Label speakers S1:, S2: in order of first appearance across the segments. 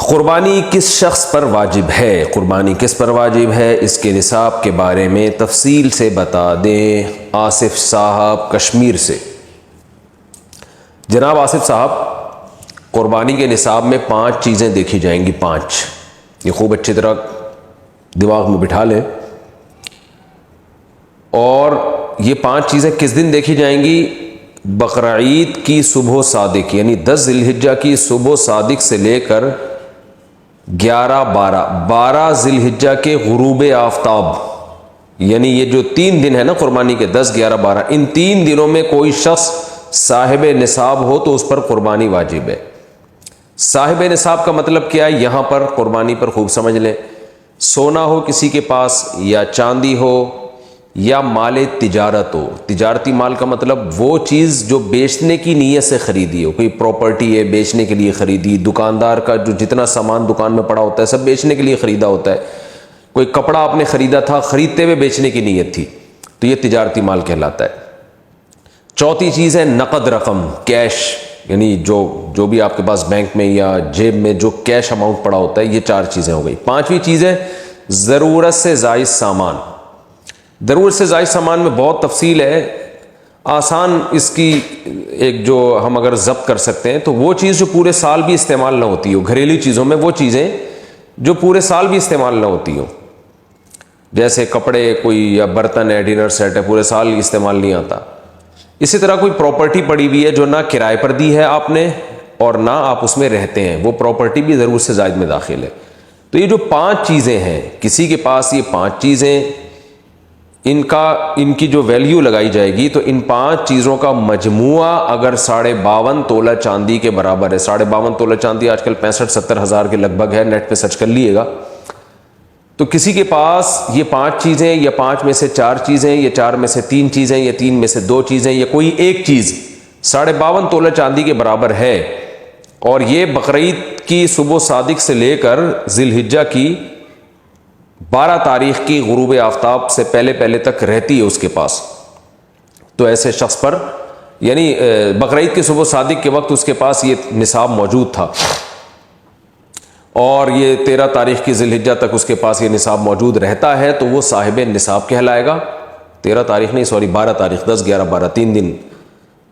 S1: قربانی کس شخص پر واجب ہے؟ قربانی کس پر واجب ہے، اس کے نصاب کے بارے میں تفصیل سے بتا دیں آصف صاحب کشمیر سے۔ جناب آصف صاحب، قربانی کے نصاب میں 5 چیزیں دیکھی جائیں گی، 5، یہ خوب اچھی طرح دماغ میں بٹھا لیں۔ اور یہ 5 چیزیں کس دن دیکھی جائیں گی؟ بقرعید کی صبح صادق، یعنی 10 ذی الحجہ کی صبح صادق سے لے کر 12 ذی الحجہ کے غروب آفتاب، یعنی یہ جو 3 دن ہے نا قربانی کے، 10، 11، 12، ان 3 دنوں میں کوئی شخص صاحب نصاب ہو تو اس پر قربانی واجب ہے۔ صاحب نصاب کا مطلب کیا ہے؟ یہاں پر قربانی پر خوب سمجھ لیں۔ سونا ہو کسی کے پاس، یا چاندی ہو، یا مال تجارت ہو۔ تجارتی مال کا مطلب وہ چیز جو بیچنے کی نیت سے خریدی ہو، کوئی پراپرٹی ہے بیچنے کے لیے خریدی، دکاندار کا جو جتنا سامان دکان میں پڑا ہوتا ہے سب بیچنے کے لیے خریدا ہوتا ہے، کوئی کپڑا آپ نے خریدا تھا، خریدتے ہوئے بیچنے کی نیت تھی، تو یہ تجارتی مال کہلاتا ہے۔ چوتھی چیز ہے نقد رقم، کیش، یعنی جو بھی آپ کے پاس بینک میں یا جیب میں جو کیش اماؤنٹ پڑا ہوتا ہے، یہ 4 چیزیں ہو گئی۔ 5ویں چیز ہے ضرورت سے زائد سامان۔ ضرورت سے زائد سامان میں بہت تفصیل ہے، آسان اس کی ایک جو ہم اگر ضبط کر سکتے ہیں تو وہ چیز جو پورے سال بھی استعمال نہ ہوتی ہو، گھریلو چیزوں میں وہ چیزیں جو پورے سال بھی استعمال نہ ہوتی ہوں، جیسے کپڑے، کوئی یا برتن ہے، ڈنر سیٹ ہے، پورے سال استعمال نہیں آتا۔ اسی طرح کوئی پراپرٹی پڑی ہوئی ہے جو نہ کرائے پر دی ہے آپ نے اور نہ آپ اس میں رہتے ہیں، وہ پراپرٹی بھی ضرورت سے زائد میں داخل ہے۔ تو یہ جو 5 چیزیں ہیں، کسی کے پاس یہ 5 چیزیں، ان کی جو ویلیو لگائی جائے گی تو ان 5 چیزوں کا مجموعہ اگر 52.5 تولہ چاندی کے برابر ہے، 52.5 تولہ چاندی آج کل 65-70 ہزار کے لگ بھگ ہے، نیٹ پہ سرچ کر لیے گا، تو کسی کے پاس یہ 5 چیزیں، یا 5 میں سے 4 چیزیں، یا 4 میں سے 3 چیزیں، یا 3 میں سے 2 چیزیں، یا کوئی ایک چیز 52.5 تولہ چاندی کے برابر ہے، اور یہ بقرعید کی صبح صادق سے لے کر ذی الحجہ کی 12 تاریخ کی غروب آفتاب سے پہلے تک رہتی ہے اس کے پاس، تو ایسے شخص پر، یعنی بقرعید کی صبح صادق کے وقت اس کے پاس یہ نصاب موجود تھا، اور یہ 13 تاریخ کی ذی الحجہ تک اس کے پاس یہ نصاب موجود رہتا ہے، تو وہ صاحب نصاب کہلائے گا۔ 13 تاریخ نہیں، 12 تاریخ، 10، 11، 12، 3 دن،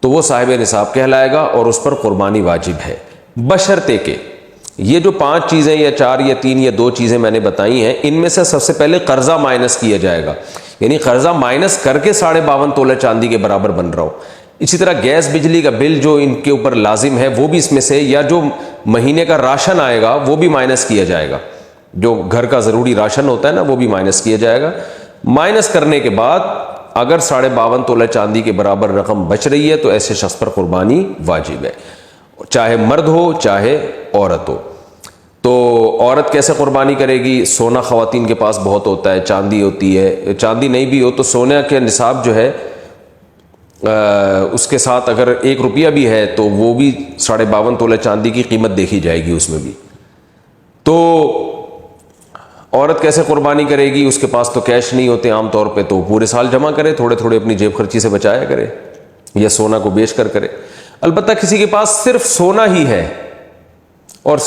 S1: تو وہ صاحب نصاب کہلائے گا اور اس پر قربانی واجب ہے، بشرطے کہ یہ جو 5 چیزیں یا 4 یا 3 یا 2 چیزیں میں نے بتائی ہیں، ان میں سے سب سے پہلے قرضہ مائنس کیا جائے گا، یعنی قرضہ مائنس کر کے 52.5 تولہ چاندی کے برابر بن رہا ہو۔ اسی طرح گیس بجلی کا بل جو ان کے اوپر لازم ہے وہ بھی اس میں سے، یا جو مہینے کا راشن آئے گا وہ بھی مائنس کیا جائے گا، جو گھر کا ضروری راشن ہوتا ہے نا وہ بھی مائنس کیا جائے گا۔ مائنس کرنے کے بعد اگر 52.5 تولہ چاندی کے برابر رقم بچ رہی ہے تو ایسے شخص پر قربانی واجب ہے، چاہے مرد ہو چاہے عورت ہو۔ تو عورت کیسے قربانی کرے گی؟ سونا خواتین کے پاس بہت ہوتا ہے، چاندی ہوتی ہے، چاندی نہیں بھی ہو تو سونے کے نصاب جو ہے اس کے ساتھ اگر 1 روپیہ بھی ہے تو وہ بھی 52.5 تولہ چاندی کی قیمت دیکھی جائے گی اس میں بھی۔ تو عورت کیسے قربانی کرے گی؟ اس کے پاس تو کیش نہیں ہوتے عام طور پہ، تو پورے سال جمع کرے، تھوڑے تھوڑے اپنی جیب خرچی سے بچایا کرے، یا سونا کو بیچ کر کرے۔ البتہ کسی کے پاس صرف سونا ہی ہے اور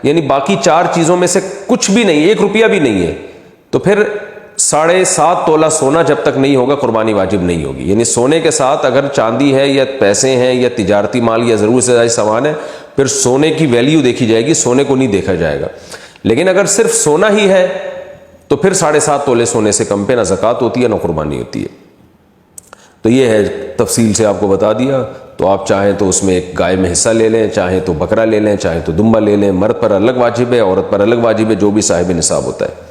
S1: یعنی باقی 4 چیزوں میں سے کچھ بھی نہیں، 1 روپیہ بھی نہیں ہے، تو پھر 7.5 تولہ سونا جب تک نہیں ہوگا قربانی واجب نہیں ہوگی۔ یعنی سونے کے ساتھ اگر چاندی ہے یا پیسے ہیں یا تجارتی مال یا ضرورت سے زائد سامان ہے، پھر سونے کی ویلیو دیکھی جائے گی، سونے کو نہیں دیکھا جائے گا۔ لیکن اگر صرف سونا ہی ہے تو پھر 7.5 تولے سونے سے کم پہ نہ زکوٰۃ ہوتی ہے نہ قربانی ہوتی ہے۔ تو یہ ہے، تفصیل سے آپ کو بتا دیا۔ تو آپ چاہیں تو اس میں ایک گائے میں حصہ لے لیں، چاہیں تو بکرا لے لیں، چاہیں تو دمبا لے لیں۔ مرد پر الگ واجب ہے، عورت پر الگ واجب ہے، جو بھی صاحب نصاب ہوتا ہے۔